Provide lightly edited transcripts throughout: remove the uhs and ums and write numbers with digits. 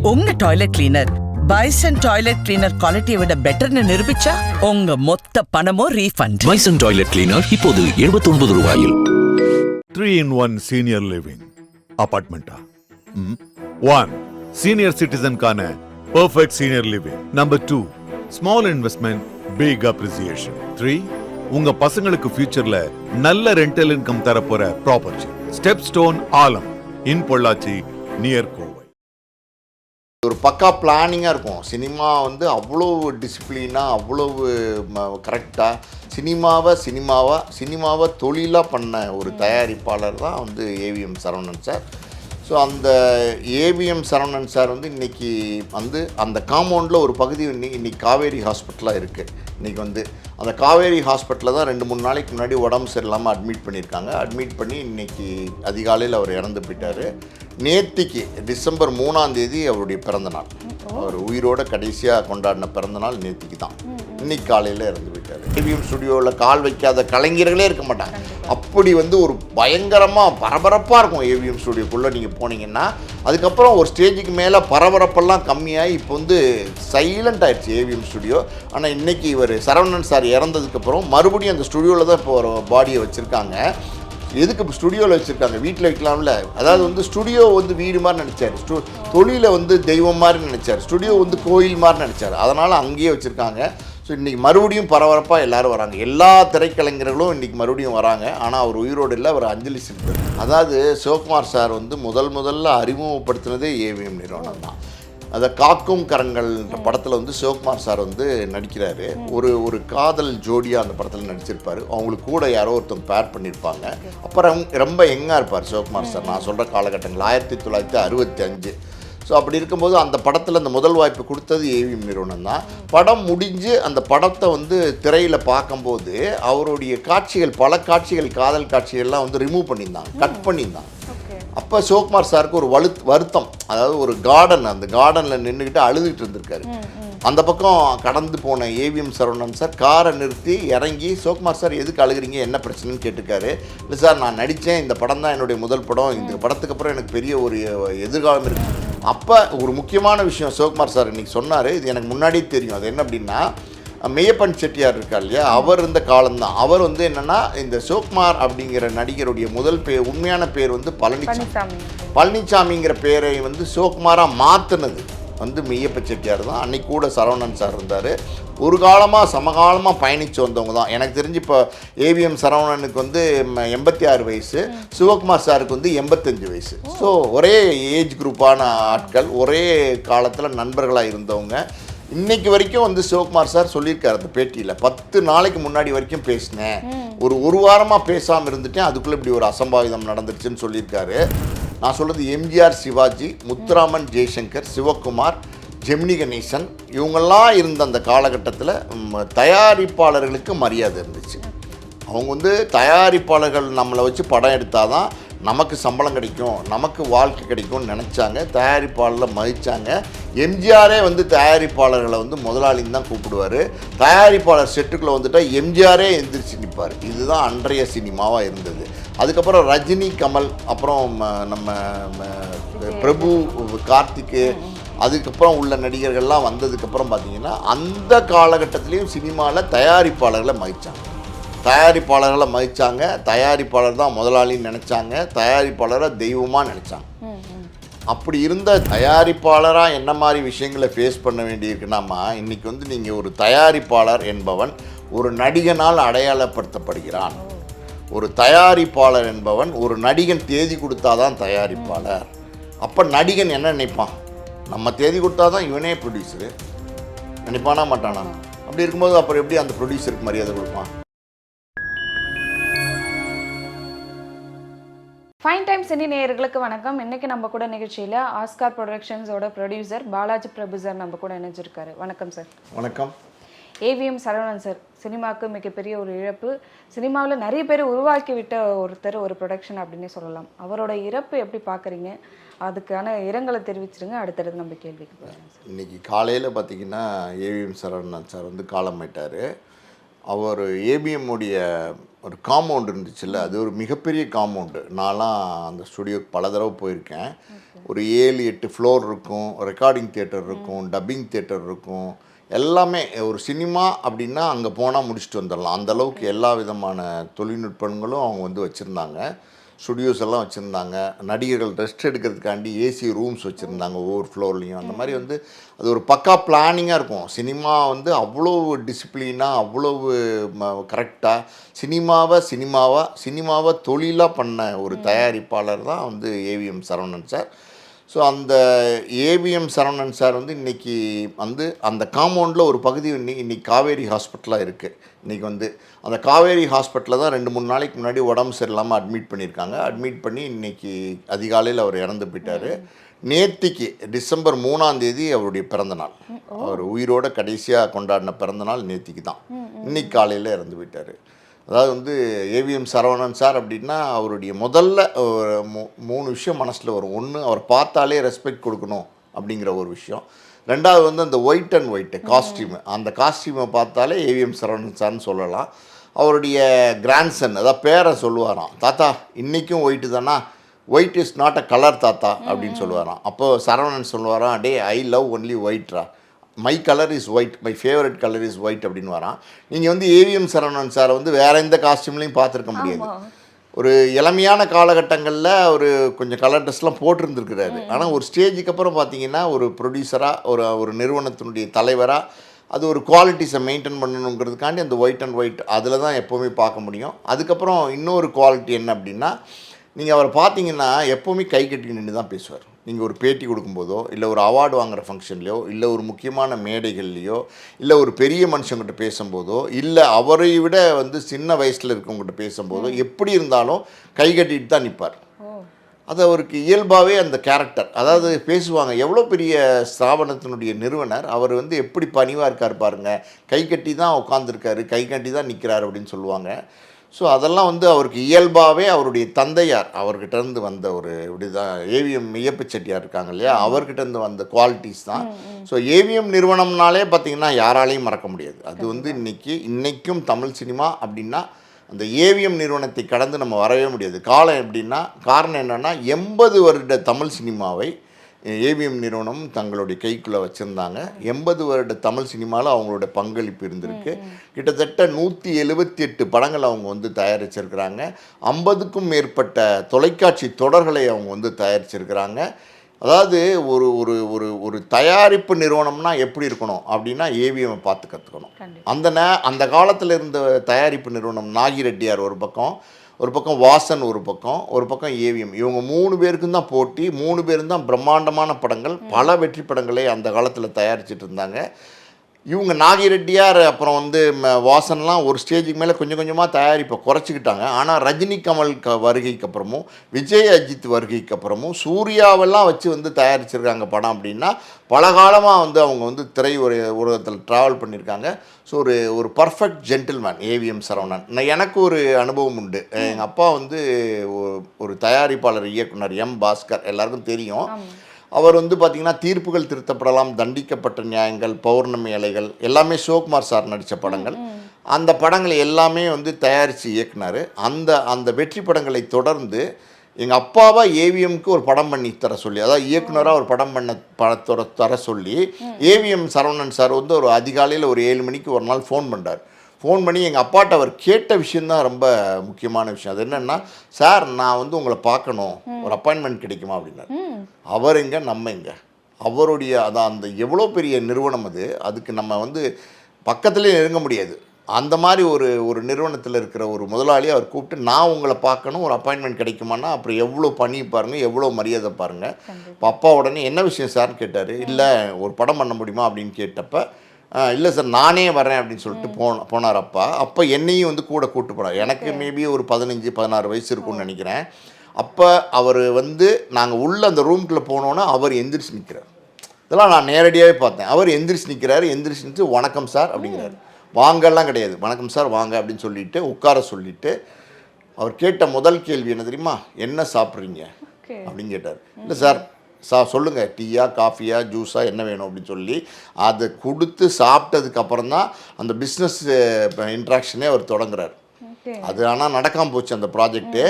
உங்க toilet cleaner bison toilet cleaner குவாலிட்டியை விட பெட்டர்னு நிரூபிச்சா உங்க மொத்த பணமும் ரீஃபண்ட். பைசன் டாய்லெட் கிளீனர் இப்போது 79 ரூபாயில். 3-in-1 senior living அபார்ட்மெண்டா? 1 senior citizen கான perfect senior living. Number 2 small investment big appreciation. 3 உங்க பசங்களுக்கு ஃபியூச்சர்ல நல்ல ரெண்டல் இன்கம் தரப்போற ப்ராப்பர்ட்டி. ஸ்டெப் ஸ்டோன் ஆலம் இன் பொள்ளாச்சி நியர் கோவை. ஒரு பக்கா பிளானிங்காக இருக்கும். சினிமா வந்து அவ்வளோ டிசிப்ளினாக, அவ்வளவு கரெக்டாக சினிமாவை தொழிலாக பண்ண ஒரு தயாரிப்பாளர் தான் வந்து ஏவிஎம் சரவணன் சார். ஸோ அந்த ஏவிஎம் சரவணன் சார் வந்து இன்றைக்கி வந்து அந்த காம்பவுண்டில் ஒரு பகுதி இன்றைக்கி காவேரி ஹாஸ்பிட்டலாக இருக்குது. இன்றைக்கி வந்து அந்த காவேரி ஹாஸ்பிட்டலில் தான் 2-3 நாளைக்கு முன்னாடி உடம்பு சரியில்லாமல் அட்மிட் பண்ணியிருக்காங்க. அட்மிட் பண்ணி இன்றைக்கி அதிகாலையில் அவர் இறந்து போயிட்டார். நேத்திக்கு டிசம்பர் 3ஆம் தேதி அவருடைய பிறந்தநாள். அவர் உயிரோட கடைசியாக கொண்டாடின பிறந்தநாள் நேத்திக்கு தான். இன்னைக்கு காலையில் இறந்து போயிட்டார். ஏவிஎம் ஸ்டுடியோவில் கால் வைக்காத கலைஞர்களே இருக்க மாட்டாங்க. அப்படி வந்து ஒரு பயங்கரமாக பரபரப்பாக இருக்கும் ஏவிஎம் ஸ்டுடியோக்குள்ளே நீங்கள் போனீங்கன்னா. அதுக்கப்புறம் ஒரு ஸ்டேஜுக்கு மேலே பரபரப்பெல்லாம் கம்மியாகி இப்போ வந்து சைலண்ட் ஆயிடுச்சு ஏவிஎம் ஸ்டுடியோ. ஆனால் இன்றைக்கி இவர் சரவணன் சார் இறந்ததுக்கப்புறம் மறுபடியும் அந்த ஸ்டுடியோவில் தான் இப்போ ஒரு பாடியை வச்சுருக்காங்க. எதுக்கு இப்போ ஸ்டுடியோவில் வச்சுருக்காங்க? வீட்டில் வைக்கலாம்ல. அதாவது வந்து ஸ்டுடியோ வந்து வீடு மாதிரி நினச்சார், தொழிலை வந்து தெய்வம் மாதிரி நினச்சார், ஸ்டுடியோ வந்து கோயில் மாதிரி நினச்சார். அதனால் அங்கேயே வச்சுருக்காங்க. ஸோ இன்றைக்கி மறுபடியும் பரபரப்பாக எல்லோரும் வராங்க. எல்லா திரைக்கலைஞர்களும் இன்றைக்கி மறுபடியும் வராங்க. ஆனால் அவர் உயிரோடு இல்லை, அவர் அஞ்சலி செலுத்துறாரு. அதாவது சிவகுமார் சார் வந்து முதல்ல அறிமுகப்படுத்தினதே ஏவிஎம் நிறுவனம் தான். அதை காக்கும் கரங்கள்ன்ற படத்தில் வந்து சிவகுமார் சார் வந்து நடிக்கிறாரு. ஒரு காதல் ஜோடியாக அந்த படத்தில் நடிச்சிருப்பார். அவங்களுக்கு கூட யாரோ ஒருத்தவங்க பேர் பண்ணியிருப்பாங்க. அப்புறம் ரொம்ப யங்காக இருப்பார் சிவகுமார் சார். நான் சொல்கிற காலகட்டங்கள் 1965. ஸோ அப்படி இருக்கும்போது அந்த படத்தில் அந்த முதல் வாய்ப்பு கொடுத்தது ஏவிஎம் நிறுவனம் தான். படம் முடிஞ்சு அந்த படத்தை வந்து திரையில் பார்க்கும்போது அவருடைய காட்சிகள், பல காட்சிகள், காதல் காட்சிகள்லாம் வந்து ரிமூவ் பண்ணியிருந்தாங்க, கட் பண்ணியிருந்தாங்க. அப்போ சிவகுமார் சாருக்கு ஒரு வருத்தம். அதாவது ஒரு கார்டன், அந்த கார்டனில் நின்றுக்கிட்டு அழுதுகிட்டு இருந்திருக்காரு. அந்த பக்கம் கடந்து போன ஏவிஎம் சரவணன் சார் காரை நிறுத்தி இறங்கி, சிவகுமார் சார் எதுக்கு அழுகிறீங்க, என்ன பிரச்சனைன்னு கேட்டுக்காரு. இல்லை சார், நான் நடித்தேன், இந்த படம் தான் என்னுடைய முதல் படம், இந்த படத்துக்கு அப்புறம் எனக்கு பெரிய ஒரு எதிர்காலம் இருக்குது. அப்போ ஒரு முக்கியமான விஷயம் சிவகுமார் சார் இன்றைக்கி சொன்னார். இது எனக்கு முன்னாடியே தெரியும். அது என்ன அப்படின்னா, மெய்யப்பன் செட்டியார் இருக்கா இல்லையா, அவர் இந்த காலம்தான். அவர் வந்து என்னென்னா, இந்த சிவகுமார் அப்படிங்கிற நடிகருடைய முதல் உண்மையான பேர் வந்து பழனிசாமிங்கிற பேரை வந்து சிவகுமாராக மாற்றினது வந்து மெய்யப்ப செட்டியார் தான். அன்னைக்கு கூட சரவணன் சார் இருந்தார். ஒரு காலமாக சமகாலமாக பயணித்து வந்தவங்க தான். எனக்கு தெரிஞ்சு இப்போ ஏவிஎம் சரவணனுக்கு வந்து 86 வயசு, சிவகுமார் சாருக்கு வந்து 85 வயசு. ஸோ ஒரே ஏஜ் குரூப்பான ஆட்கள், ஒரே காலத்தில் நண்பர்களாக இருந்தவங்க. இன்னைக்கு வரைக்கும் வந்து சிவகுமார் சார் சொல்லியிருக்காரு அந்த பேட்டியில், 10 நாளைக்கு முன்னாடி வரைக்கும் பேசினேன், ஒரு வாரமாக பேசாமல் இருந்துட்டேன், அதுக்குள்ளே இப்படி ஒரு அசம்பாவிதம் நடந்துருச்சுன்னு சொல்லியிருக்காரு. நான் சொல்கிறது எம்ஜிஆர், சிவாஜி, முத்துராமன், ஜெய்சங்கர், சிவகுமார், ஜெமினி கணேசன், இவங்கெல்லாம் இருந்த அந்த காலகட்டத்தில் தயாரிப்பாளர்களுக்கு மரியாதை இருந்துச்சு. அவங்க வந்து தயாரிப்பாளர்கள் நம்மளை வச்சு படம் எடுத்தால் தான் நமக்கு சம்பளம் கிடைக்கும், நமக்கு வாழ்க்கை கிடைக்கும்னு நினச்சாங்க. தயாரிப்பாளரை மதித்தாங்க. எம்ஜிஆரே வந்து தயாரிப்பாளர்களை வந்து முதலாளின்னு தான் கூப்பிடுவார். தயாரிப்பாளர் செட்டுக்குள்ளே வந்துட்டால் எம்ஜிஆரே எந்திரிச்சு நிற்பார். இதுதான் அன்றைய சினிமாவாக இருந்தது. அதுக்கப்புறம் ரஜினி, கமல், அப்புறம் நம்ம பிரபு, கார்த்திக்கு, அதுக்கப்புறம் உள்ள நடிகர்கள்லாம் வந்ததுக்கப்புறம் பார்த்திங்கன்னா அந்த காலகட்டத்திலையும் சினிமாவில் தயாரிப்பாளர்களை மதித்தாங்க. தயாரிப்பாளர் தான் முதலாளின்னு நினச்சாங்க. தயாரிப்பாளரை தெய்வமாக நினச்சாங்க. அப்படி இருந்த தயாரிப்பாளராக என்ன மாதிரி விஷயங்களை ஃபேஸ் பண்ண வேண்டியிருக்குன்னாமா, இன்றைக்கி வந்து நீங்கள் ஒரு தயாரிப்பாளர் என்பவன் ஒரு நடிகனால் அடையாளப்படுத்தப்படுகிறான். ஒரு தயாரிப்பாளர் என்பவன் ஒரு நடிகன் தேதி கொடுத்தாதான் தயாரிப்பாளர். அப்போ நடிகன் என்ன நினைப்பான்? நம்ம தேதி கொடுத்தா தான் இவனே ப்ரொடியூசரு நினைப்பானா மாட்டானா? அப்படி இருக்கும்போது அப்புறம் எப்படி அந்த ப்ரொடியூசருக்கு மரியாதை கொடுப்பான்? ஃபைன் டைம் சினி நேயர்களுக்கு வணக்கம். இன்றைக்கி நம்ம கூட நிகழ்ச்சியில் ஆஸ்கார் ப்ரொடக்ஷன்ஸோட ப்ரொடியூசர் பாலாஜி பிரபு சார் நம்ம கூட இணைஞ்சிருக்காரு. வணக்கம் சார். வணக்கம். ஏவிஎம் சரவணன் சார் சினிமாவுக்கு மிகப்பெரிய ஒரு இழப்பு. சினிமாவில் நிறைய பேர் உருவாக்கி விட்ட ஒருத்தர், ஒரு ப்ரொடக்ஷன் அப்படின்னே சொல்லலாம். அவரோட இறப்பு எப்படி பார்க்குறீங்க? அதுக்கான இரங்கலை தெரிவிச்சிருங்க. அடுத்தடுத்து நம்ம கேள்விக்கு போகிறோம். இன்றைக்கி காலையில் பார்த்திங்கன்னா ஏவிஎம் சரவணன் சார் வந்து காலமாயிட்டார். அவர் ஏபிஎம் உடைய ஒரு காம்பவுண்ட் இருந்துச்சுல்ல, அது ஒரு மிகப்பெரிய காம்பவுண்டு. நான்லாம் அந்த ஸ்டுடியோக்கு பல தடவை போயிருக்கேன். ஒரு 7-8 ஃப்ளோர் இருக்கும், ரெக்கார்டிங் தியேட்டர் இருக்கும், டப்பிங் தியேட்டர் இருக்கும், எல்லாமே. ஒரு சினிமா அப்படின்னா அங்கே போனால் முடிச்சுட்டு வந்துடலாம். அந்தளவுக்கு எல்லா விதமான தொழில்நுட்பங்களும் அவங்க வந்து வச்சுருந்தாங்க. ஸ்டுடியோஸ் எல்லாம் வச்சுருந்தாங்க. நடிகர்கள் ரெஸ்ட் எடுக்கிறதுக்காண்டி ஏசி ரூம்ஸ் வச்சுருந்தாங்க ஒவ்வொரு ஃப்ளோர்லேயும். அந்த மாதிரி வந்து அது ஒரு பக்கா பிளானிங்காக இருக்கும். சினிமா வந்து அவ்வளோ டிசிப்ளினாக, அவ்வளவு கரெக்டாக சினிமாவை தொழிலாக பண்ண ஒரு தயாரிப்பாளர் தான் வந்து ஏவிஎம் சரவணன் சார். ஸோ அந்த ஏவிஎம் சரவணன் சார் வந்து இன்றைக்கி வந்து அந்த காம்பவுண்டில் ஒரு பகுதி இன்றைக்கி காவேரி ஹாஸ்பிட்டலாக இருக்குது. இன்றைக்கி வந்து அந்த காவேரி ஹாஸ்பிட்டலில் தான் 2-3 நாளைக்கு முன்னாடி உடம்பு சரியில்லாமல் அட்மிட் பண்ணியிருக்காங்க. அட்மிட் பண்ணி இன்றைக்கி அதிகாலையில் அவர் இறந்து போயிட்டார். நேத்திக்கு டிசம்பர் 3ஆம் தேதி அவருடைய பிறந்தநாள். அவர் உயிரோட கடைசியாக கொண்டாடின பிறந்தநாள் நேத்திக்கு தான். இன்னைக்கு காலையில் இறந்து போயிட்டார். அதாவது வந்து ஏவிஎம் சரவணன் சார் அப்படின்னா அவருடைய முதல்ல ஒரு 3 விஷயம் மனசில் வரும். ஒன்று, அவர் பார்த்தாலே ரெஸ்பெக்ட் கொடுக்கணும் அப்படிங்கிற ஒரு விஷயம். ரெண்டாவது வந்து அந்த ஒயிட் அண்ட் ஒயிட்டு காஸ்டியூமு, அந்த காஸ்டியூமை பார்த்தாலே ஏவிஎம் சரவணன் சார்னு சொல்லலாம். அவருடைய கிராண்ட்சன், அதாவது பேரை சொல்லுவாராம், தாத்தா இன்றைக்கும் ஒயிட்டு தானா, white is not a colour தாத்தா அப்படின்னு சொல்லுவாராம். அப்போது சரவணன் சொல்லுவாராம், டே ஐ லவ் ஒன்லி ஒயிட்ரா, my colour is white, my favourite colour is white அப்படின்னு வரான். நீங்கள் வந்து ஏவிஎம் சரவணன் சாரை வந்து வேறு எந்த காஸ்டியூம்லையும் பார்த்துருக்க முடியாது. ஒரு இளமையான காலகட்டங்களில் ஒரு கொஞ்சம் கலர் ட்ரெஸ்லாம் போட்டிருந்துருக்கிறாரு. ஆனால் ஒரு ஸ்டேஜுக்கு அப்புறம் பார்த்தீங்கன்னா ஒரு ப்ரொடியூசராக, ஒரு நிறுவனத்தினுடைய தலைவராக, அது ஒரு குவாலிட்டிஸை மெயின்டைன் பண்ணணுங்கிறதுக்காண்டி அந்த ஒயிட் அண்ட் ஒயிட் அதில் தான் எப்போவுமே பார்க்க முடியும். அதுக்கப்புறம் இன்னொரு குவாலிட்டி என்ன அப்படின்னா, நீங்கள் அவரை பார்த்தீங்கன்னா எப்போவுமே கை கட்டி நின்று தான் பேசுவார். நீங்கள் ஒரு பேட்டி கொடுக்கும்போதோ, இல்லை ஒரு அவார்டு வாங்குகிற ஃபங்க்ஷன்லையோ, இல்லை ஒரு முக்கியமான மேடைகள்லையோ, இல்லை ஒரு பெரிய மனுஷங்கிட்ட பேசும்போதோ, இல்லை அவரை விட வந்து சின்ன வயசில் இருக்கவங்ககிட்ட பேசும்போதோ, எப்படி இருந்தாலும் கை கட்டிட்டு தான் நிற்பார். அது அவருக்கு இயல்பாகவே அந்த கேரக்டர். அதாவது பேசுவாங்க, எவ்வளோ பெரிய ஸ்தாபனத்தினுடைய நிறுவனர், அவர் வந்து எப்படி பணிவாக இருக்கார் பாருங்கள், கை கட்டி தான் உட்காந்துருக்காரு, கை கட்டி தான் நிற்கிறார் அப்படின்னு சொல்லுவாங்க. ஸோ அதெல்லாம் வந்து அவருக்கு இயல்பாகவே அவருடைய தந்தையார் அவர்கிட்டருந்து வந்த ஒரு இப்படி தான் ஏவிஎம் ஐயப்ப செட்டியார் இருக்காங்க இல்லையா, அவர்கிட்டருந்து வந்த குவாலிட்டிஸ் தான். ஸோ ஏவிஎம் நிறுவனம்னாலே பார்த்திங்கன்னா யாராலையும் மறக்க முடியாது. அது வந்து இன்றைக்கும் தமிழ் சினிமா அப்படின்னா அந்த ஏவிஎம் நிறுவனத்தை கடந்து நம்ம வரவே முடியாது. காரணம் என்னென்னா 80 வருட தமிழ் சினிமாவை ஏவிஎம் நிறுவனம் தங்களுடைய கைக்குள்ளே வச்சுருந்தாங்க. 80 வருட தமிழ் சினிமாவில் அவங்களோட பங்களிப்பு இருந்திருக்கு. கிட்டத்தட்ட 178 படங்கள் அவங்க வந்து தயாரிச்சிருக்கிறாங்க. 50க்கும் மேற்பட்ட தொலைக்காட்சி தொடர்களை அவங்க வந்து தயாரிச்சிருக்கிறாங்க. அதாவது ஒரு ஒரு ஒரு ஒரு தயாரிப்பு நிறுவனம்னா எப்படி இருக்கணும் அப்படின்னா ஏவிஎம்மை பார்த்து கற்றுக்கணும். அந்த காலத்தில் இருந்த தயாரிப்பு நிறுவனம் நாகிரெட்டியார் ஒரு பக்கம் வாசன் ஒரு பக்கம் ஏவிஎம், இவங்க 3 பேருக்கும் தான் போட்டி. 3 பேரும் தான் பிரம்மாண்டமான படங்கள், பல வெற்றி படங்களை அந்த காலத்தில் தயாரிச்சிட்டு இருந்தாங்க. இவங்க நாகிரெட்டியார் அப்புறம் வந்து வாசன்லாம் ஒரு ஸ்டேஜுக்கு மேலே கொஞ்சம் கொஞ்சமாக தயாரிப்பை குறைச்சிக்கிட்டாங்க. ஆனால் ரஜினி கமல் வருகைக்கு அப்புறமும், விஜய் அஜித் வருகைக்கு அப்புறமும், சூர்யாவெல்லாம் வச்சு வந்து தயாரிச்சிருக்காங்க படம் அப்படின்னா பல காலமாக வந்து அவங்க வந்து திரை உலகத்தில் ட்ராவல் பண்ணியிருக்காங்க. ஸோ ஒரு பர்ஃபெக்ட் ஜென்டில்மேன் ஏவிஎம் சரவணன். எனக்கு ஒரு அனுபவம் உண்டு. எங்கள் அப்பா வந்து ஒரு தயாரிப்பாளர், இயக்குனர் எம் பாஸ்கர், எல்லாருக்கும் தெரியும். அவர் வந்து பார்த்திங்கன்னா தீர்ப்புகள் திருத்தப்படலாம், தண்டிக்கப்பட்ட நியாயங்கள், பௌர்ணமி அலைகள் எல்லாமே சிவகுமார் சார் நடித்த படங்கள். அந்த படங்களை எல்லாமே வந்து தயாரித்து இயக்குனார். அந்த வெற்றி படங்களை தொடர்ந்து எங்கள் அப்பாவா ஏவிஎம்க்கு ஒரு படம் பண்ணி தர சொல்லி, அதாவது இயக்குனராக ஒரு படம் படத்தோட தர சொல்லி ஏவிஎம் சரவணன் சார் வந்து ஒரு அதிகாலையில் ஒரு 7 மணிக்கு ஒரு நாள் ஃபோன் பண்ணி எங்கள் அப்பாட்ட அவர் கேட்ட விஷயந்தான் ரொம்ப முக்கியமான விஷயம். அது என்னென்னா, சார் நான் வந்து உங்களை பார்க்கணும், ஒரு அப்பாயின்மெண்ட் கிடைக்குமா அப்படின்னாரு. அவர் எங்கே, நம்ம எங்கே, அவருடைய அந்த எவ்வளோ பெரிய நிறுவனம் அதுக்கு நம்ம வந்து பக்கத்துலேயே நெருங்க முடியாது. அந்த மாதிரி ஒரு நிறுவனத்தில் இருக்கிற ஒரு முதலாளி அவர் கூப்பிட்டு, நான் உங்களை பார்க்கணும், ஒரு அப்பாயின்மெண்ட் கிடைக்குமான்னா அப்புறம் எவ்வளோ பண்ணி பாருங்கள், எவ்வளோ மரியாதை பாருங்கள். இப்போ அப்பா உடனே என்ன விஷயம் சார்னு கேட்டார். இல்லை ஒரு படம் பண்ண முடியுமா அப்படின்னு கேட்டப்ப, இல்லை சார் நானே வரேன் அப்படின்னு சொல்லிட்டு போனார் அப்பா. அப்போ என்னையும் வந்து கூட கூப்பிட்டு போனார். எனக்கு மேபி ஒரு 15-16 வயசு இருக்கும்னு நினைக்கிறேன். அப்போ அவர் வந்து நாங்கள் உள்ள அந்த ரூம்குள்ளே போனோன்னா அவர் எந்திரிச்சு நிற்கிறார். இதெல்லாம் நான் நேரடியாகவே பார்த்தேன். அவர் எந்திரிச்சு நிற்கிறாரு. வணக்கம் சார் அப்படிங்கிறாரு. வாங்கலாம் கிடையாது, வணக்கம் சார் வாங்க அப்படின்னு சொல்லிட்டு உட்கார சொல்லிட்டு அவர் கேட்ட முதல் கேள்வி என்ன தெரியுமா, என்ன சாப்பிட்றீங்க அப்படின்னு கேட்டார். இல்லை சார் சொல்லுங்கள் டீயா காஃபியா ஜூஸா என்ன வேணும் அப்படின்னு சொல்லி அதை கொடுத்து சாப்பிட்டதுக்கப்புறம் தான் அந்த பிஸ்னஸ் இன்ட்ராக்ஷனே அவர் தொடங்குறார். அது ஆனால் நடக்காமல் போச்சு அந்த ப்ராஜெக்ட்டு.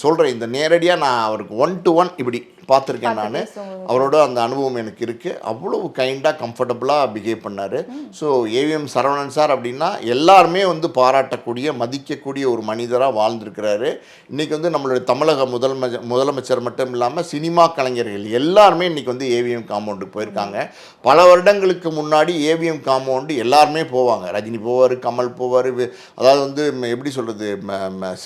சொல்கிறேன், இந்த நேரடியாக நான் அவருக்கு 1-to-1 இப்படி பார்த்துருக்கேன். நான் அவரோட அந்த அனுபவம் எனக்கு இருக்குது. அவ்வளோ கைண்டாக கம்ஃபர்டபுளாக பிஹேவ் பண்ணார். ஸோ ஏவிஎம் சரவணன் சார் அப்படின்னா எல்லாருமே வந்து பாராட்டக்கூடிய மதிக்கக்கூடிய ஒரு மனிதராக வாழ்ந்துருக்கிறாரு. இன்றைக்கி வந்து நம்மளுடைய தமிழக முதலமைச்சர் மட்டும் இல்லாமல் சினிமா கலைஞர்கள் எல்லாருமே இன்றைக்கி வந்து ஏவிஎம் காம்பவுண்டுக்கு போயிருக்காங்க. பல வருடங்களுக்கு முன்னாடி ஏவிஎம் காம்பவுண்டு எல்லாருமே போவாங்க. ரஜினி போவார், கமல் போவார், அதாவது வந்து எப்படி சொல்கிறது,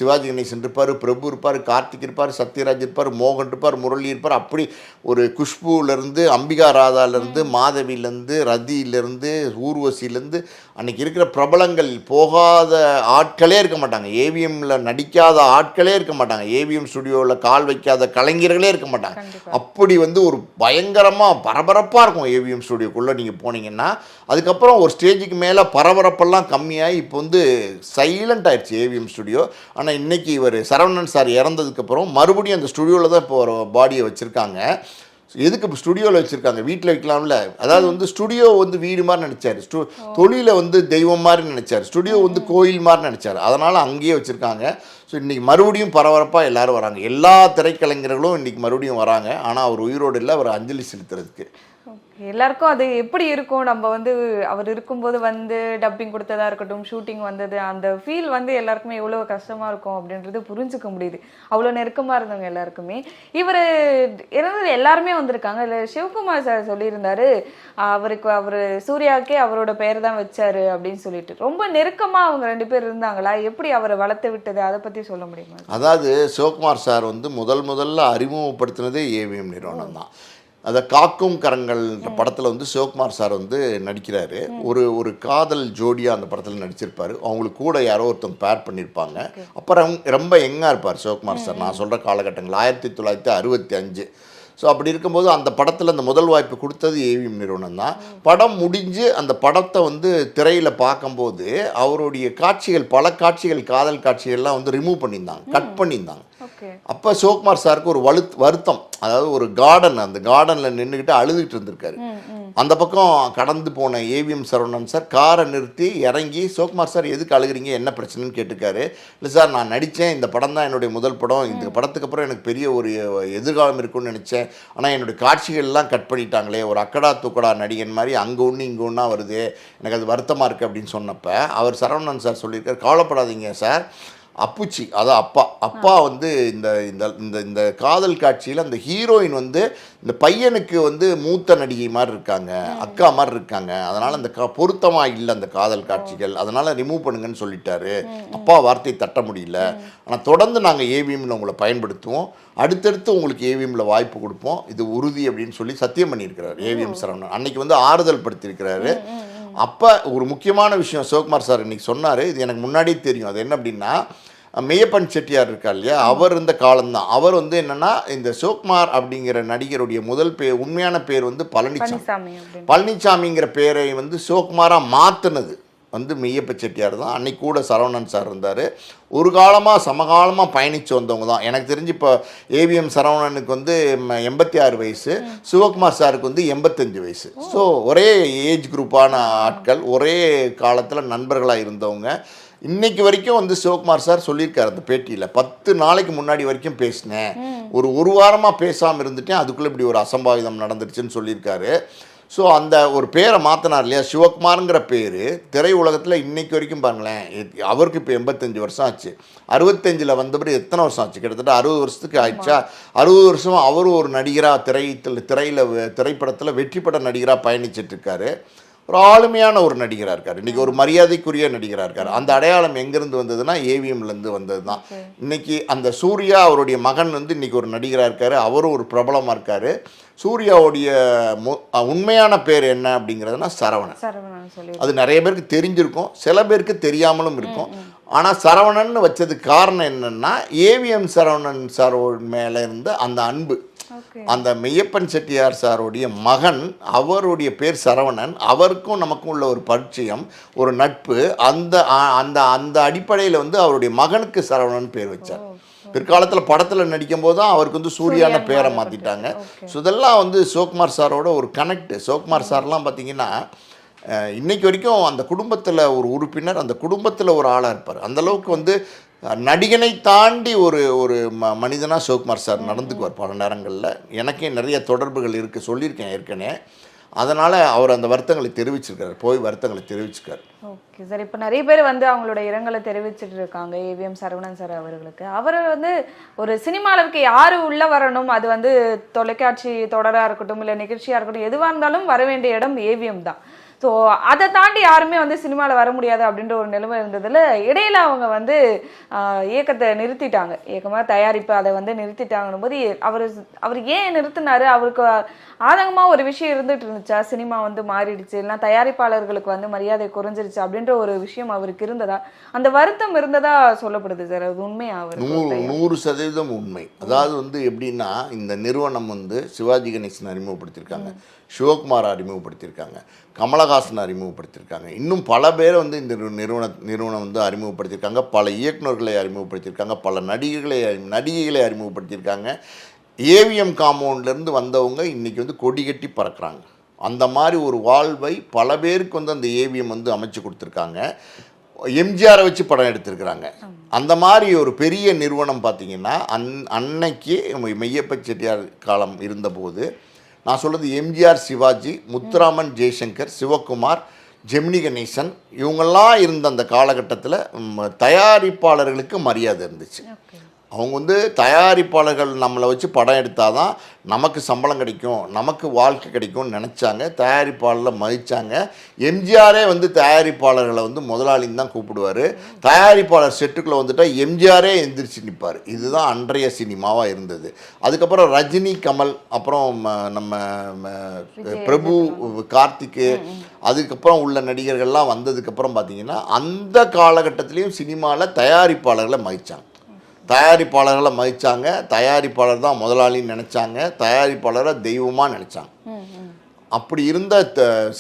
சிவாஜி கணேசன் இருப்பார், பிரபு இருப்பார், கார்த்திக் இருப்பார், சத்யராஜ் இருப்பார், மோகன் இருப்பார், முரளி இருப்பார். அப்படி ஒரு குஷ்புலேருந்து அம்பிகா ராதாலேருந்து மாதவிலேருந்து ரதியிலேருந்து ஊர்வசியிலேருந்து அன்றைக்கி இருக்கிற பிரபலங்கள் போகாத ஆட்களே இருக்க மாட்டாங்க. ஏவிஎம்மில் நடிக்காத ஆட்களே இருக்க மாட்டாங்க. ஏவிஎம் ஸ்டுடியோவில் கால் வைக்காத கலைஞர்களே இருக்க மாட்டாங்க. அப்படி வந்து ஒரு பயங்கரமாக பரபரப்பாக இருக்கும் ஏவிஎம் ஸ்டுடியோக்குள்ளே நீங்கள் போனீங்கன்னா. அதுக்கப்புறம் ஒரு ஸ்டேஜுக்கு மேலே பரபரப்பெல்லாம் கம்மியாகி இப்போ வந்து சைலண்ட் ஆயிடுச்சு ஏவிஎம் ஸ்டுடியோ. ஆனால் இன்றைக்கி இவர் சரவணன் சார் இறந்ததுக்கப்புறம் மறுபடியும் அந்த ஸ்டுடியோவில் தான் இப்போ ஒரு பாடியை வச்சுருக்காங்க. எதுக்கு இப்போ ஸ்டுடியோவில் வச்சுருக்காங்க? வீட்டில் வைக்கலாம்ல. அதாவது வந்து ஸ்டுடியோ வந்து வீடு மாதிரி நினச்சார், தொழிலை வந்து தெய்வம் மாதிரி நினச்சார், ஸ்டுடியோ வந்து கோயில் மாதிரி நினச்சார். அதனால் அங்கேயே வச்சுருக்காங்க. ஸோ இன்றைக்கி மறுபடியும் பரபரப்பாக எல்லோரும் வராங்க. எல்லா திரைக்கலைஞர்களும் இன்றைக்கி மறுபடியும் வராங்க. ஆனால் அவர் உயிரோடு இல்லை, அவர் அஞ்சலி செலுத்துறதுக்கு. எல்லாருக்கும் அது எப்படி இருக்கும், நம்ம வந்து அவர் இருக்கும்போது வந்து டப்பிங் கொடுத்ததா இருக்கட்டும், ஷூட்டிங் வந்தது, அந்த ஃபீல் வந்து எல்லாருக்குமே எவ்வளோ கஷ்டமாக இருக்கும் அப்படின்றது புரிஞ்சுக்க முடியுது. அவ்வளோ நெருக்கமாக இருந்தவங்க எல்லாருக்குமே. இவர் இறந்தது எல்லாருமே வந்திருக்காங்க. இல்லை சிவகுமார் சார் சொல்லியிருந்தாரு அவர் சூர்யாவுக்கே அவரோட பெயர் தான் வச்சாரு அப்படின்னு சொல்லிட்டு. ரொம்ப நெருக்கமாக அவங்க 2 பேர் இருந்தாங்களா? எப்படி அவரை வளர்த்து விட்டது, அதை பற்றி சொல்ல முடியுமா? அதாவது சிவகுமார் சார் வந்து முதல்ல அறிமுகப்படுத்தினதே ஏவிஎம் நிறுவனம் தான். அதை காக்கும் கரங்கள் படத்தில் வந்து சிவகுமார் சார் வந்து நடிக்கிறாரு. ஒரு காதல் ஜோடியாக அந்த படத்தில் நடிச்சிருப்பார். அவங்களுக்கு கூட யாரோ ஒருத்தவங்க பேர் பண்ணியிருப்பாங்க. அப்புறம் ரொம்ப யங்காக இருப்பார் சிவகுமார் சார். நான் சொல்கிற காலகட்டங்கள் 1965. ஸோ அப்படி இருக்கும்போது அந்த படத்தில் அந்த முதல் வாய்ப்பு கொடுத்தது ஏவிஎம் நிறுவனம் தான். படம் முடிஞ்சு அந்த படத்தை வந்து திரையில் பார்க்கும்போது அவருடைய காட்சிகள், பல காட்சிகள், காதல் காட்சிகள்லாம் வந்து ரிமூவ் பண்ணியிருந்தாங்க, கட் பண்ணியிருந்தாங்க. அப்போ சிவகுமார் சாருக்கு ஒரு வருத்தம். அதாவது ஒரு கார்டன், அந்த கார்டனில் நின்றுக்கிட்டு அழுதுகிட்டு இருந்திருக்காரு. அந்த பக்கம் கடந்து போன ஏவிஎம் சரவணன் சார் காரை நிறுத்தி இறங்கி, சிவகுமார் சார் எதுக்கு அழுகிறீங்க, என்ன பிரச்சனைன்னு கேட்டுக்காரு. இல்லை சார், நான் நடித்தேன், இந்த படம் தான் என்னுடைய முதல் படம், இந்த படத்துக்கு அப்புறம் எனக்கு பெரிய ஒரு எதிர்காலம் இருக்குன்னு நினச்சேன். ஆனால் என்னுடைய காட்சிகள்லாம் கட் பண்ணிட்டாங்களே, ஒரு அக்கடா தூக்கடா நடிகன் மாதிரி அங்கே ஒன்று இங்கே ஒன்றா வருது, எனக்கு அது வருத்தமாக இருக்குது அப்படின்னு சொன்னப்போ அவர் சரவணன் சார் சொல்லியிருக்கார், கவலைப்படாதீங்க சார், அப்புச்சி, அதான் அப்பா வந்து இந்த இந்த இந்த காதல் காட்சியில் அந்த ஹீரோயின் வந்து இந்த பையனுக்கு வந்து மூத்த நடிகை மாதிரி இருக்காங்க, அக்கா மாதிரி இருக்காங்க, அதனால் அந்த பொருத்தமாக இல்லை அந்த காதல் காட்சிகள், அதனால் ரிமூவ் பண்ணுங்கன்னு சொல்லிட்டாரு. அப்பா வார்த்தையை தட்ட முடியல. ஆனால் தொடர்ந்து நாங்கள் ஏவிஎம்மில் உங்களை பயன்படுத்துவோம், அடுத்தடுத்து உங்களுக்கு ஏவிஎம்மில் வாய்ப்பு கொடுப்போம், இது உறுதி அப்படின்னு சொல்லி சத்தியம் பண்ணியிருக்கிறார் ஏவிஎம் சரவணன். அன்னைக்கு வந்து ஆறுதல் படுத்தியிருக்கிறாரு. அப்போ ஒரு முக்கியமான விஷயம் சிவகுமார் சார் இன்றைக்கி சொன்னார், இது எனக்கு முன்னாடியே தெரியும். அது என்ன அப்படின்னா, மெய்யப்பன் செட்டியார் இருக்கா இல்லையா, அவர் இந்த காலம்தான். அவர் வந்து என்னென்னா, இந்த சிவகுமார் அப்படிங்கிற நடிகருடைய முதல் உண்மையான பேர் வந்து பழனிசாமிங்கிற பேரை வந்து சிவகுமாராக மாற்றினது வந்து மெய்யப்ப செட்டியார் தான். அன்னைக்கு கூட சரவணன் சார் இருந்தார். ஒரு காலமாக சமகாலமாக பயணித்து வந்தவங்க தான். எனக்கு தெரிஞ்சு இப்போ ஏவிஎம் சரவணனுக்கு வந்து 86 வயசு, சிவகுமார் சாருக்கு வந்து 85 வயசு. ஸோ ஒரே ஏஜ் குரூப்பான ஆட்கள், ஒரே காலத்தில் நண்பர்களாக இருந்தவங்க. இன்னைக்கு வரைக்கும் வந்து சிவகுமார் சார் சொல்லியிருக்காரு அந்த பேட்டியில், 10 நாளைக்கு முன்னாடி வரைக்கும் பேசினேன், ஒரு வாரமாக பேசாமல் இருந்துட்டேன், அதுக்குள்ளே இப்படி ஒரு அசம்பாவிதம் நடந்துருச்சுன்னு சொல்லியிருக்காரு. ஸோ அந்த ஒரு பேரை மாற்றினார் இல்லையா, சிவகுமாருங்கிற பேர் திரை உலகத்தில் இன்றைக்கு வரைக்கும் பாருங்களேன். அவருக்கு இப்போ 85 வருஷம் ஆச்சு. 65 வந்தபடி எத்தனை வருஷம் ஆச்சு? கிட்டத்தட்ட 60 வருஷத்துக்கு ஆயிடுச்சா? 60 வருஷம் அவரும் ஒரு நடிகராக திரைப்படத்தில் வெற்றி பெற்ற நடிகராக பயணிச்சிட்ருக்காரு. ஒரு ஆளுமையான ஒரு நடிகராக இருக்கார். இன்றைக்கி ஒரு மரியாதைக்குரிய நடிகராக இருக்கார். அந்த அடையாளம் எங்கேருந்து வந்ததுன்னா ஏவிஎம்லேருந்து வந்தது தான். இன்றைக்கி அந்த சூர்யா அவருடைய மகன் வந்து இன்றைக்கி ஒரு நடிகராக இருக்கார், அவரும் ஒரு பிரபலமாக இருக்கார். சூர்யாவுடைய உண்மையான பேர் என்ன அப்படிங்கிறதுனா சரவணன். அது நிறைய பேருக்கு தெரிஞ்சிருக்கும், சில பேருக்கு தெரியாமலும் இருக்கும். ஆனால் சரவணன் வச்சதுக்கு காரணம் என்னென்னா, ஏவிஎம் சரவணன் சார் மேலே இருந்த அந்த அன்பு. அந்த மெய்யப்பன் செட்டியார் சாருடைய மகன், அவருடைய பேர் சரவணன், அவருக்கும் நமக்கும் உள்ள ஒரு பரிச்சயம், ஒரு நட்பு. அந்த அந்த அந்த அடிப்படையில் வந்து அவருடைய மகனுக்கு சரவணன் பேர் வச்சார். பிற்காலத்தில் படத்தில் நடிக்கும் போது தான் அவருக்கு வந்து சூர்யான பேரை மாற்றிட்டாங்க. ஸோ இதெல்லாம் வந்து சிவகுமார் சாரோட ஒரு கனெக்ட். சிவகுமார் சார்லாம் பார்த்தீங்கன்னா இன்னைக்கு வரைக்கும் அந்த குடும்பத்தில் ஒரு உறுப்பினர், அந்த குடும்பத்தில் ஒரு ஆளாக இருப்பார். அந்தளவுக்கு வந்து நடிகனை தாண்டி ஒரு மனிதனாக சிவகுமார் சார் நடந்துக்குவார் பல நேரங்களில். எனக்கே நிறைய தொடர்புகள் இருக்குது, சொல்லியிருக்கேன் ஏற்கனவே. அதனால் அவர் அந்த வருத்தங்களை தெரிவிச்சிருக்காரு, வருத்தங்களை தெரிவிச்சிருக்காரு. Okay sir. இப்போ நிறைய பேர் வந்து அவங்களோட இரங்கலை தெரிவிச்சிட்டு இருக்காங்க ஏவிஎம் சரவணன் சார் அவர்களுக்கு. அவர் வந்து ஒரு சினிமாவிற்கு யார் உள்ளே வரணும், அது வந்து தொலைக்காட்சி தொடராக இருக்கட்டும் இல்லை நிகழ்ச்சியாக இருக்கட்டும், எதுவாக இருந்தாலும் வர வேண்டிய இடம் ஏவிஎம் தான். ஸோ அதை தாண்டி யாருமே வந்து சினிமாவில் வர முடியாது அப்படின்ற ஒரு நிலைமை இருந்ததில் இடையில அவங்க வந்து இயக்கத்தை நிறுத்திட்டாங்க, இயக்கமாக தயாரிப்பு அதை வந்து நிறுத்திட்டாங்கன்னும் போது அவர் ஏன் நிறுத்தினாரு? அவருக்கு ஆதங்கமாக ஒரு விஷயம் இருந்துட்டு இருந்துச்சா? சினிமா வந்து மாறிடுச்சு, இல்லைனா தயாரிப்பாளர்களுக்கு வந்து மரியாதை குறைஞ்சிருச்சு அப்படின்ற ஒரு விஷயம் அவருக்கு இருந்ததா? அந்த வருத்தம் இருந்ததா சொல்லப்படுது சார், அது உண்மையா? அவர் 100% உண்மை. அதாவது வந்து எப்படின்னா, இந்த நிறுவனம் வந்து சிவாஜி கணேசன் அறிமுகப்படுத்தியிருக்காங்க, சிவகுமார் அறிமுகப்படுத்தியிருக்காங்க, கமலஹாசன் அறிமுகப்படுத்தியிருக்காங்க, இன்னும் பல பேரை வந்து இந்த நிறுவனம் வந்து அறிமுகப்படுத்தியிருக்காங்க, பல இயக்குநர்களை அறிமுகப்படுத்தியிருக்காங்க, பல நடிகைகளை அறிமுகப்படுத்தியிருக்காங்க. ஏவிஎம் காம்பவுண்ட்லேருந்து வந்தவங்க இன்றைக்கி வந்து கொடி கட்டி பறக்கிறாங்க. அந்த மாதிரி ஒரு வாழ்வை பல பேருக்கு வந்து அந்த ஏவிஎம் வந்து அமைச்சு கொடுத்துருக்காங்க. எம்ஜிஆரை வச்சு படம் எடுத்திருக்கிறாங்க. அந்த மாதிரி ஒரு பெரிய நிறுவனம் பார்த்திங்கன்னா அன்னைக்கு மெய்யப்ப செட்டியார் காலம் இருந்தபோது, நான் சொல்கிறது எம்ஜிஆர், சிவாஜி, முத்துராமன், ஜெய்சங்கர், சிவகுமார், ஜெமினி கணேசன் இவங்கெல்லாம் இருந்த அந்த காலகட்டத்தில் தயாரிப்பாளர்களுக்கு மரியாதை இருந்துச்சு. அவங்க வந்து தயாரிப்பாளர்கள் நம்மளை வச்சு படம் எடுத்தால் தான் நமக்கு சம்பளம் கிடைக்கும், நமக்கு வாழ்க்கை கிடைக்கும்னு நினச்சாங்க. தயாரிப்பாளரை மதித்தாங்க. எம்ஜிஆரே வந்து தயாரிப்பாளர்களை வந்து முதலாளின்னு தான் கூப்பிடுவார். தயாரிப்பாளர் செட்டுக்குள்ளே வந்துட்டால் எம்ஜிஆரே எந்திரிச்சு நிற்பார். இதுதான் அன்றைய சினிமாவாக இருந்தது. அதுக்கப்புறம் ரஜினி, கமல், அப்புறம் நம்ம பிரபு, கார்த்திக்கு, அதுக்கப்புறம் உள்ள நடிகர்கள்லாம் வந்ததுக்கப்புறம் பார்த்திங்கன்னா அந்த காலகட்டத்திலையும் சினிமாவில் தயாரிப்பாளர்களை மதித்தாங்க. தயாரிப்பாளர்களை மதித்தாங்க. தயாரிப்பாளர் தான் முதலாளின்னு நினச்சாங்க. தயாரிப்பாளரை தெய்வமாக நினச்சாங்க. அப்படி இருந்த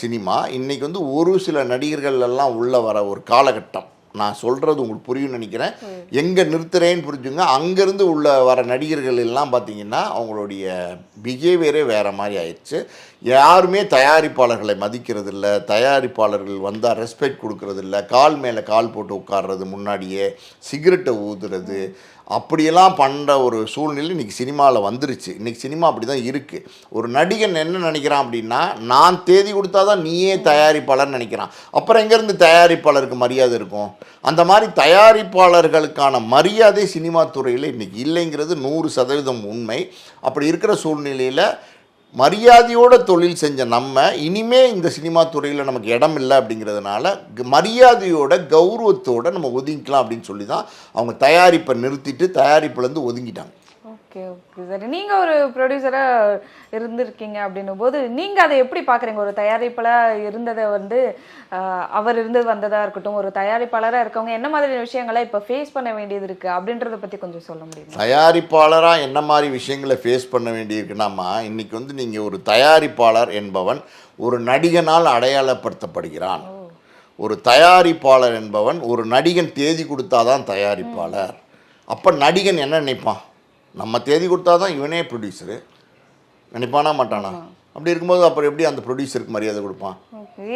சினிமா இன்றைக்கி வந்து ஒரு சில நடிகர்கள் எல்லாம் உள்ளே வர ஒரு காலகட்டம். நான் சொல்கிறது உங்களுக்கு புரியும்னு நினைக்கிறேன். எங்கே நிறுத்துறேன்னு புரிஞ்சுங்க. அங்கேருந்து உள்ள வர நடிகர்கள் எல்லாம் பார்த்திங்கன்னா அவங்களுடைய பிஹேவியரே வேறு மாதிரி ஆயிடுச்சு. யாருமே தயாரிப்பாளர்களை மதிக்கிறதில்ல, தயாரிப்பாளர்கள் வந்தால் ரெஸ்பெக்ட் கொடுக்கறதில்ல, கால் மேலே கால் போட்டு உட்கார்றது, முன்னாடியே சிகரெட்டை ஊதுறது, அப்படியெல்லாம் பண்ணுற ஒரு சூழ்நிலை இன்றைக்கி சினிமாவில் வந்துருச்சு. இன்றைக்கி சினிமா அப்படி தான் இருக்குது. ஒரு நடிகன் என்ன நினைக்கிறான் அப்படின்னா, நான் தேதி கொடுத்தா தான் நீயே தயாரிப்பாளர்னு நினைக்கிறான். அப்புறம் எங்கேருந்து தயாரிப்பாளருக்கு மரியாதை இருக்கும்? அந்த மாதிரி தயாரிப்பாளர்களுக்கான மரியாதை சினிமா துறையில் இன்றைக்கி இல்லைங்கிறது 100% உண்மை. அப்படி இருக்கிற சூழ்நிலையில் மரியாதையோட தொழில் செஞ்ச நம்ம இனிமே இந்த சினிமா துறையில் நமக்கு இடம் இல்லை அப்படிங்கிறதுனால மரியாதையோட கௌரவத்தோடு நம்ம ஒதுங்கிக்கலாம் அப்படின்னு சொல்லி தான் அவங்க தயாரிப்பை நிறுத்திட்டு தயாரிப்புலேருந்து ஒதுங்கிட்டாங்க. Okay okay sir. நீங்கள் ஒரு ப்ரொடியூசராக இருந்திருக்கீங்க அப்படின்னும் போது நீங்கள் அதை எப்படி பார்க்குறீங்க? ஒரு தயாரிப்பாளராக இருந்ததை வந்து அவர் இருந்து வந்ததாக இருக்கட்டும், ஒரு தயாரிப்பாளராக இருக்கவங்க என்ன மாதிரி விஷயங்களை இப்போ ஃபேஸ் பண்ண வேண்டியது இருக்குது அப்படின்றத பற்றி கொஞ்சம் சொல்ல முடியுமா? தயாரிப்பாளராக என்ன மாதிரி விஷயங்களை ஃபேஸ் பண்ண வேண்டியிருக்குன்னாமா, இன்றைக்கி வந்து நீங்கள் ஒரு தயாரிப்பாளர் என்பவன் ஒரு நடிகனால் அடையாளப்படுத்தப்படுகிறான். ஒரு தயாரிப்பாளர் என்பவன் ஒரு நடிகன் தேதி கொடுத்தாதான் தயாரிப்பாளர். அப்போ நடிகன் என்ன நினைப்பான்? நம்ம தேதி கொடுத்தா தான் இவனே ப்ரொடியூசரு நினைப்பானா மாட்டானா? அப்படி இருக்கும்போது அப்புறம் எப்படி அந்த ப்ரொடியூசருக்கு மரியாதை கொடுப்பான்?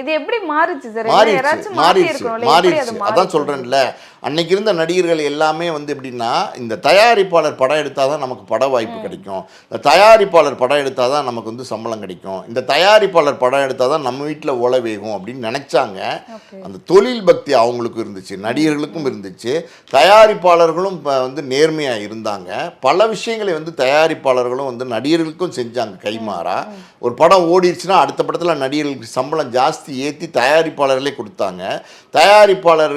இது எப்படி மாறிச்சு சார்? மாறிடுச்சு. அதான் சொல்கிறேன்ல, அன்னைக்கு இருந்த நடிகர்கள் எல்லாமே வந்து எப்படின்னா, இந்த தயாரிப்பாளர் படம் எடுத்தால் தான் நமக்கு பட வாய்ப்பு கிடைக்கும், இந்த தயாரிப்பாளர் படம் எடுத்தால் தான் நமக்கு வந்து சம்பளம் கிடைக்கும், இந்த தயாரிப்பாளர் படம் எடுத்தால் தான் நம்ம வீட்டில் ஓலை வேகும் அப்படின்னு நினச்சாங்க. அந்த தொழில் பக்தி அவங்களுக்கும் இருந்துச்சு, நடிகர்களுக்கும் இருந்துச்சு, தயாரிப்பாளர்களும் வந்து நேர்மையாக இருந்தாங்க. பல விஷயங்களை வந்து தயாரிப்பாளர்களும் வந்து நடிகர்களுக்கும் செஞ்சாங்க கைமாறா. ஒரு படம் ஓடிடுச்சுன்னா அடுத்த படத்தில் நடிகர்களுக்கு சம்பளம் ஜாஸ்தி ஏற்றி தயாரிப்பாளர்களே கொடுத்தாங்க. தயாரிப்பாளர்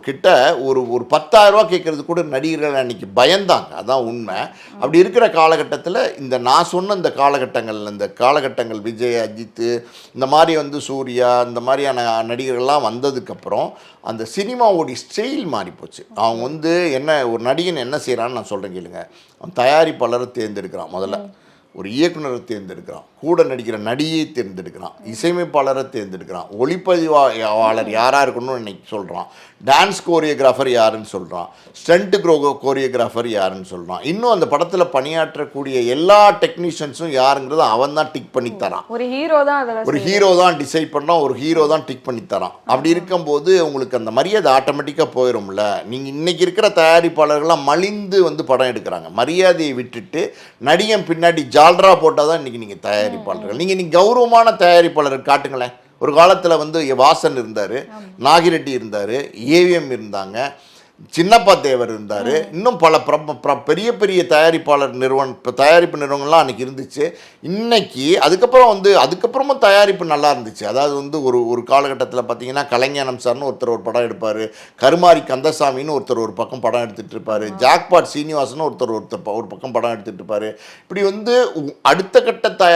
கிட்ட ஒரு 10,000 ரூபா கேட்கறது கூட நடிகர்கள் அன்றைக்கி பயந்தாங்க. அதான் உண்மை. அப்படி இருக்கிற காலகட்டத்தில் இந்த நான் சொன்ன இந்த காலகட்டங்கள் விஜய், அஜித், இந்த மாதிரி வந்து சூர்யா, இந்த மாதிரியான நடிகர்கள்லாம் வந்ததுக்கப்புறம் அந்த சினிமாவோடைய ஸ்டைல் மாறி போச்சு. அவங்க வந்து என்ன, ஒரு நடிகன் என்ன செய்கிறான்னு நான் சொல்கிறேன் கேளுங்க. அவன் தயாரிப்பாளரை தேர்ந்தெடுக்கிறான் முதல்ல. ஒரு இயக்குனரை தேர்ந்தெடுக்கிறான், கூட நடிக்கிற நடிகையை தேர்ந்தெடுக்கிறான், இசையமைப்பாளரை தேர்ந்தெடுக்கிறான், ஒளிப்பதிவாளர் யாராக இருக்கணும்னு இன்னைக்கு சொல்கிறான், டான்ஸ் கோரியோகிராஃபர் யாருன்னு சொல்கிறான், ஸ்டண்ட் கோரியோகிராஃபர் யாருன்னு சொல்கிறான். இன்னும் அந்த படத்தில் பணியாற்றக்கூடிய எல்லா டெக்னீஷியன்ஸும் யாருங்கிறத அவன் தான் டிக் பண்ணி தரான். ஒரு ஹீரோ தான் ஒரு ஹீரோ தான் டிசைட் பண்ணுறான், ஒரு ஹீரோ தான் டிக் பண்ணி தரான். அப்படி இருக்கும்போது உங்களுக்கு அந்த மரியாதை ஆட்டோமேட்டிக்காக போயிடும்ல. நீங்கள் இன்றைக்கி இருக்கிற தயாரிப்பாளர்கள்லாம் மலிந்து வந்து படம் எடுக்கிறாங்க. மரியாதையை விட்டுட்டு நடிகன் பின்னாடி ஜால்ரா போட்டால் தான் இன்றைக்கி நீங்கள் தயாரிப்பாளர்கள். நீங்கள் இன்னைக்கு கௌரவமான தயாரிப்பாளர் காட்டுங்களேன். ஒரு காலத்தில் வந்து வாசன் இருந்தார், நாகிரெட்டி இருந்தார், ஏவிஎம் இருந்தாங்க, சின்னப்பா தேவர் இருந்தார், இன்னும் பல பெரிய பெரிய தயாரிப்பு நிறுவனங்கள்லாம் அன்றைக்கி இருந்துச்சு. இன்னைக்கு அதுக்கப்புறமும் தயாரிப்பு நல்லா இருந்துச்சு. அதாவது வந்து ஒரு காலகட்டத்தில் பார்த்தீங்கன்னா கலைஞானம் சார்னு ஒருத்தர் ஒரு படம் எடுப்பார், கருமாரி கந்தசாமின்னு ஒருத்தர் ஒரு பக்கம் படம் எடுத்துகிட்டு இருப்பார், ஜாக்பாட் சீனிவாசன் ஒருத்தர் ஒரு பக்கம் படம் எடுத்துகிட்டு இருப்பார். இப்படி வந்து அடுத்த கட்ட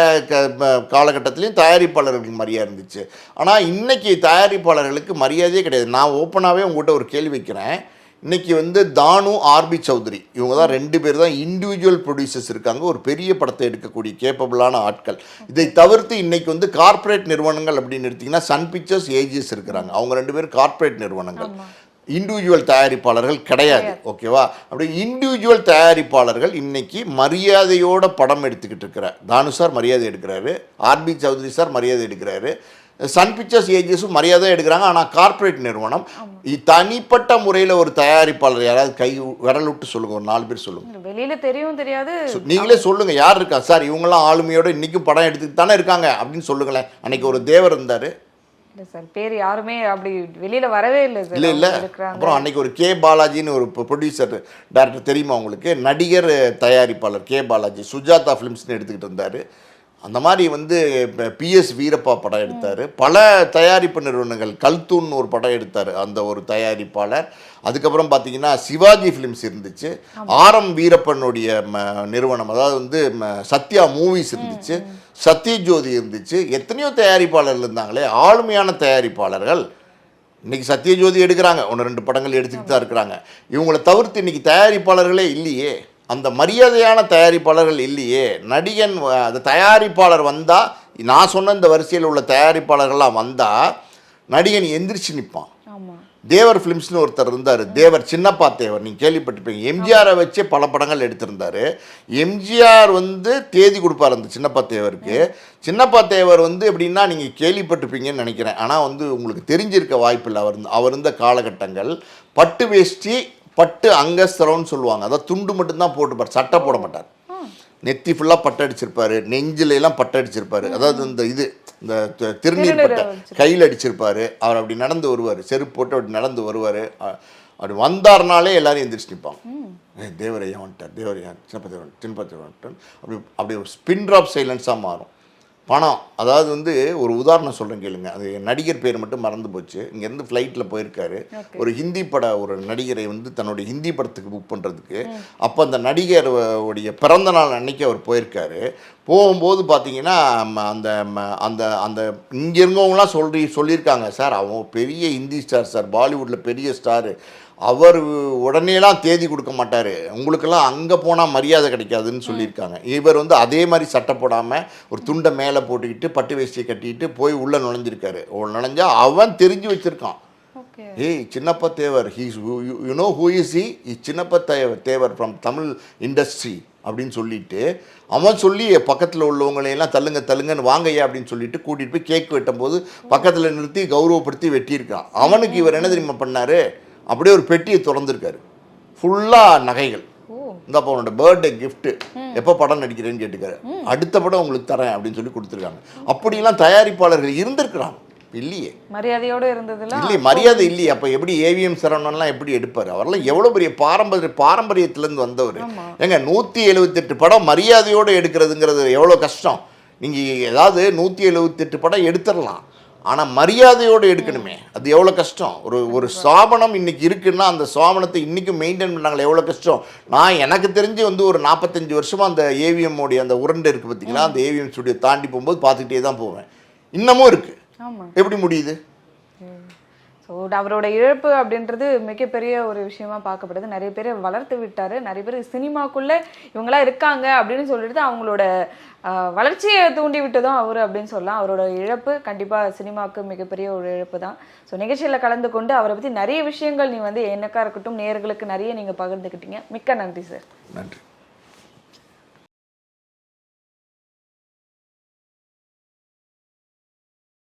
காலகட்டத்திலையும் தயாரிப்பாளர்களுக்கு மரியாதை இருந்துச்சு. ஆனால் இன்னைக்கு தயாரிப்பாளர்களுக்கு மரியாதையே கிடையாது. நான் ஓப்பனாகவே உங்கள்கிட்ட ஒரு கேள்வி வைக்கிறேன். இன்றைக்கி வந்து தானு, ஆர்பி சௌத்ரி இவங்க தான் 2 பேர் தான் இண்டிவிஜுவல் ப்ரொடியூசர்ஸ் இருக்காங்க, ஒரு பெரிய படத்தை எடுக்கக்கூடிய கேப்பபிளான ஆட்கள். இதை தவிர்த்து இன்றைக்கி வந்து கார்ப்பரேட் நிறுவனங்கள் அப்படின்னு எடுத்திங்கன்னா சன் பிக்சர்ஸ், ஏஜிஎஸ் இருக்கிறாங்க. அவங்க 2 பேரும் கார்ப்பரேட் நிறுவனங்கள், இண்டிவிஜுவல் தயாரிப்பாளர்கள் கிடையாது. ஓகேவா? அப்படி இண்டிவிஜுவல் தயாரிப்பாளர்கள் இன்னைக்கு மரியாதையோட படம் எடுத்துக்கிட்டு இருக்கிற தானு சார் மரியாதை எடுக்கிறாரு, ஆர்பி சௌத்ரி சார் மரியாதை எடுக்கிறாரு, சன் பிக்சர்ஸ், ஏஜிஎஸும் மரியாதை எடுக்கிறாங்க. ஆனால் கார்ப்பரேட் நிறுவனம் தனிப்பட்ட முறையில் ஒரு தயாரிப்பாளர் யாராவது விரல் விட்டு சொல்லுங்க, ஒரு 4 பேர் சொல்லுங்க. வெளியில தெரியாது, நீங்களே சொல்லுங்க யார் இருக்கா சார் இவங்கெல்லாம் ஆளுமையோட இன்னைக்கும் படம் எடுத்துட்டு தானே இருக்காங்க அப்படின்னு சொல்லுங்களேன். அன்னைக்கு ஒரு தேவர் இருந்தாரு சார், பேர் யாருமே அப்படி வெளியில வரவே இல்லை. இல்லை. அப்புறம் அன்னைக்கு ஒரு கே பாலாஜின்னு ஒரு ப்ரொடியூசர் டைரக்டர் தெரியுமா உங்களுக்கு? நடிகர் தயாரிப்பாளர் கே பாலாஜி சுஜாதா ஃபிலிம்ஸ்னு எடுத்துக்கிட்டு இருந்தார். அந்த மாதிரி வந்து பிஎஸ் வீரப்பா படம் எடுத்தார். பல தயாரிப்பு நிறுவனங்கள், கல்தூன்னு ஒரு படம் எடுத்தார் அந்த ஒரு தயாரிப்பாளர். அதுக்கப்புறம் பார்த்தீங்கன்னா சிவாஜி ஃபிலிம்ஸ் இருந்துச்சு, ஆர்எம் வீரப்பனுடைய நிறுவனம், அதாவது வந்து சத்யா மூவிஸ் இருந்துச்சு, சத்யஜோதி இருந்துச்சு. எத்தனையோ தயாரிப்பாளர்கள் இருந்தாங்களே, ஆளுமையான தயாரிப்பாளர்கள். இன்றைக்கி சத்யஜோதி எடுக்கிறாங்க, 1-2 படங்கள் எடுத்துக்கிட்டு தான் இருக்கிறாங்க. இவங்களை தவிர்த்து இன்றைக்கி தயாரிப்பாளர்களே இல்லையே, அந்த மரியாதையான தயாரிப்பாளர்கள் இல்லையே. நடிகன் அந்த தயாரிப்பாளர் வந்தால், நான் சொன்ன இந்த வரிசையில் உள்ள தயாரிப்பாளர்கள்லாம் வந்தால் நடிகன் எந்திரிச்சு நிற்பான். தேவர் ஃபிலிம்ஸ்னு ஒருத்தர் இருந்தார், தேவர், சின்னப்பா தேவர், நீங்கள் கேள்விப்பட்டிருப்பீங்க. எம்ஜிஆரை வச்சே பல படங்கள் எடுத்திருந்தார். எம்ஜிஆர் வந்து தேதி கொடுப்பார் அந்த சின்னப்பா தேவருக்கு. சின்னப்பா தேவர் வந்து எப்படின்னா நீங்கள் கேள்விப்பட்டிருப்பீங்கன்னு நினைக்கிறேன், ஆனால் வந்து உங்களுக்கு தெரிஞ்சிருக்க வாய்ப்பில்லை. அவர் இருந்த காலகட்டங்கள் பட்டு வேஷ்டி, பட்டு அங்கஸ்தரம்னு சொல்லுவாங்க, அதாவது துண்டு மட்டும்தான் போட்டுப்பார், சட்டை போட மாட்டார். நெத்தி ஃபுல்லாக பட்டை அடிச்சிருப்பார், நெஞ்சிலெல்லாம் பட்டை அடிச்சிருப்பார். அதாவது இந்த திருநீர் பட்டை கையில் அடிச்சிருப்பார். அவர் அப்படி நடந்து வருவார், செருப்பு போட்டு அப்படி நடந்து வருவார். அப்படி வந்தார்னாலே எல்லாரும் எந்திரிச்சு நிற்பாங்க. தேவரையா வந்துட்டார், தேவரையா, சின்னப்பா தேவர் வந்துட்டார். அப்படி ஒரு ஸ்பின் ட்ராப் சைலன்ஸாக மாறும். பணம், அதாவது வந்து ஒரு உதாரணம் சொல்கிறேன் கேளுங்க. அது நடிகர் பேர் மட்டும் மறந்து போச்சு. இங்கேருந்து ஃப்ளைட்டில் போயிருக்காரு, ஒரு ஹிந்தி ஒரு நடிகரை வந்து தன்னுடைய ஹிந்தி படத்துக்கு புக் பண்ணுறதுக்கு. அப்போ அந்த நடிகர் உடைய பிறந்த நாள் அன்னைக்கு அவர் போயிருக்காரு. போகும்போது பார்த்தீங்கன்னா அந்த அந்த அந்த இங்கே இருந்தவங்களாம் சொல்லியிருக்காங்க, சார் அவன் பெரிய ஹிந்தி ஸ்டார் சார், பாலிவுட்டில் பெரிய ஸ்டாரு, அவர் உடனேலாம் தேதி கொடுக்க மாட்டார், உங்களுக்கெல்லாம் அங்கே போனால் மரியாதை கிடைக்காதுன்னு சொல்லியிருக்காங்க. இவர் வந்து அதே மாதிரி சட்டை போடாமல் ஒரு துண்டை மேலே போட்டுக்கிட்டு பட்டு வேஷ்டியை கட்டிக்கிட்டு போய் உள்ளே நுழைஞ்சிருக்காரு. நுழைஞ்சா அவன் தெரிஞ்சு வச்சுருக்கான், ஏய் Chinnappa Thevar, you know who is he, Chinnappa Thevar from Tamil industry அப்படின்னு சொல்லிட்டு அவன் சொல்லி பக்கத்தில் உள்ளவங்களையெல்லாம் தள்ளுங்கன்னு வாங்கையா அப்படின்னு சொல்லிட்டு கூட்டிகிட்டு போய் கேக் வெட்டும் போது பக்கத்தில் நிறுத்தி கௌரவப்படுத்தி வெட்டியிருக்கான். அவனுக்கு இவர் என்ன தெரியுமா பண்ணார், அப்படியே ஒரு பெட்டியை திறந்துருக்காரு, ஃபுல்லாக நகைகள். இந்த அப்போ அவனோட பர்த்டே கிஃப்ட்டு, எப்போ படம் நடிக்கிறேன்னு கேட்டுக்காரு, அடுத்த படம் உங்களுக்கு தரேன் அப்படின்னு சொல்லி கொடுத்துருக்காங்க. அப்படிலாம் தயாரிப்பாளர்கள் இருந்திருக்கிறாங்க. இல்லையே, மரியாதையோடு இருந்ததுல இல்லை, மரியாதை இல்லையே. அப்போ எப்படி ஏவிஎம் சரவணன்லாம் எப்படி எடுப்பார்? அவரெல்லாம் எவ்வளோ பெரிய பாரம்பரியத்திலேருந்து வந்தவர். ஏங்க 178 படம் மரியாதையோடு எடுக்கிறதுங்கிறது எவ்வளோ கஷ்டம். நீங்கள் ஏதாவது 178 படம் எடுத்துடலாம், ஆனால் மரியாதையோடு எடுக்கணுமே, அது எவ்வளோ கஷ்டம். ஒரு ஸ்தாபனம் இன்றைக்கி இருக்குன்னா அந்த ஸ்தாபனத்தை இன்றைக்கும் மெயின்டைன் பண்ணாங்களே எவ்வளோ கஷ்டம். நான் எனக்கு தெரிஞ்சு வந்து ஒரு 45 வருஷமாக அந்த ஏவிஎம் உடைய அந்த உருண்டை இருக்குது பார்த்தீங்களா, அந்த ஏவிஎம் ஸ்டுடியோ தாண்டி போகும்போது பார்த்துக்கிட்டே தான் போவேன். இன்னமும் இருக்குது. எப்படி முடியுது? ஸோ அவரோட இழப்பு அப்படின்றது மிகப்பெரிய ஒரு விஷயமா பார்க்கப்படுது. நிறைய பேரை வளர்த்து விட்டாரு, நிறைய பேர் சினிமாக்குள்ள இவங்களா இருக்காங்க அப்படின்னு சொல்லிட்டு அவங்களோட வளர்ச்சியை தூண்டி விட்டதும் அவர் அப்படின்னு சொல்லலாம். அவரோட இழப்பு கண்டிப்பாக சினிமாவுக்கு மிகப்பெரிய ஒரு இழப்பு தான். ஸோ நிகழ்ச்சியில் கலந்து கொண்டு அவரை பற்றி நிறைய விஷயங்கள் நீ வந்து எனக்கா இருக்கட்டும் நேயர்களுக்கு நிறைய நீங்கள் பகிர்ந்துக்கிட்டீங்க. மிக்க நன்றி சார். நன்றி.